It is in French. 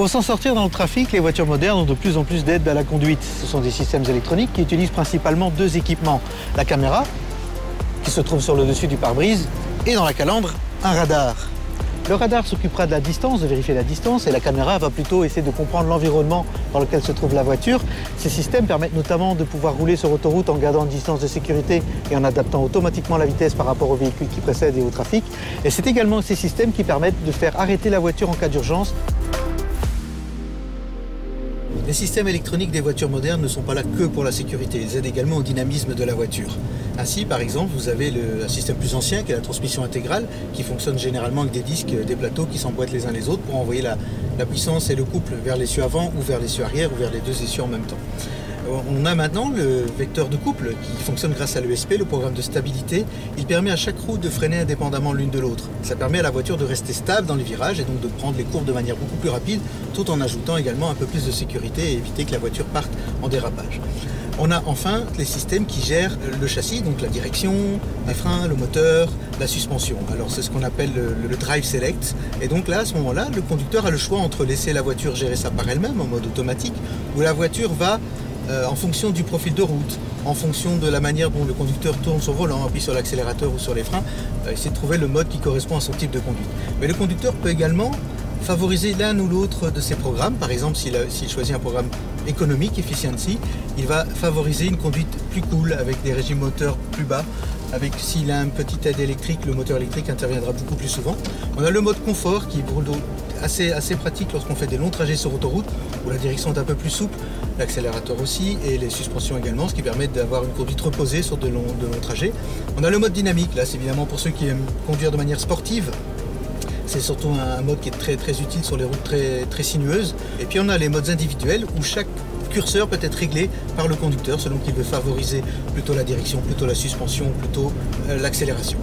Pour s'en sortir dans le trafic, les voitures modernes ont de plus en plus d'aide à la conduite. Ce sont des systèmes électroniques qui utilisent principalement deux équipements. La caméra, qui se trouve sur le dessus du pare-brise, et dans la calandre, un radar. Le radar s'occupera de la distance, de vérifier la distance, et la caméra va plutôt essayer de comprendre l'environnement dans lequel se trouve la voiture. Ces systèmes permettent notamment de pouvoir rouler sur autoroute en gardant une distance de sécurité et en adaptant automatiquement la vitesse par rapport aux véhicules qui précèdent et au trafic. Et c'est également ces systèmes qui permettent de faire arrêter la voiture en cas d'urgence. Les systèmes électroniques des voitures modernes ne sont pas là que pour la sécurité, ils aident également au dynamisme de la voiture. Ainsi, par exemple, vous avez un système plus ancien qui est la transmission intégrale, qui fonctionne généralement avec des disques, des plateaux qui s'emboîtent les uns les autres pour envoyer la puissance et le couple vers l'essieu avant ou vers l'essieu arrière ou vers les deux essieux en même temps. On a maintenant le vecteur de couple qui fonctionne grâce à l'ESP, le programme de stabilité. Il permet à chaque roue de freiner indépendamment l'une de l'autre. Ça permet à la voiture de rester stable dans les virages et donc de prendre les courbes de manière beaucoup plus rapide, tout en ajoutant également un peu plus de sécurité et éviter que la voiture parte en dérapage. On a enfin les systèmes qui gèrent le châssis, donc la direction, les freins, le moteur, la suspension. Alors c'est ce qu'on appelle le Drive Select. Et donc là, à ce moment-là, le conducteur a le choix entre laisser la voiture gérer ça par elle-même en mode automatique, ou la voiture va en fonction du profil de route, en fonction de la manière dont le conducteur tourne son volant, appuie sur l'accélérateur ou sur les freins, essayer de trouver le mode qui correspond à son type de conduite. Mais le conducteur peut également favoriser l'un ou l'autre de ses programmes. Par exemple, s'il choisit un programme économique, Efficiency, il va favoriser une conduite plus cool, avec des régimes moteurs plus bas. S'il a une petite aide électrique, le moteur électrique interviendra beaucoup plus souvent. On a le mode confort qui est assez pratique lorsqu'on fait des longs trajets sur autoroute, où la direction est un peu plus souple, l'accélérateur aussi, et les suspensions également, ce qui permet d'avoir une conduite reposée sur de longs trajets. On a le mode dynamique, là c'est évidemment pour ceux qui aiment conduire de manière sportive. C'est surtout un mode qui est très utile sur les routes très sinueuses. Et puis on a les modes individuels où chaque curseur peut être réglé par le conducteur selon qu'il veut favoriser plutôt la direction, plutôt la suspension, plutôt l'accélération.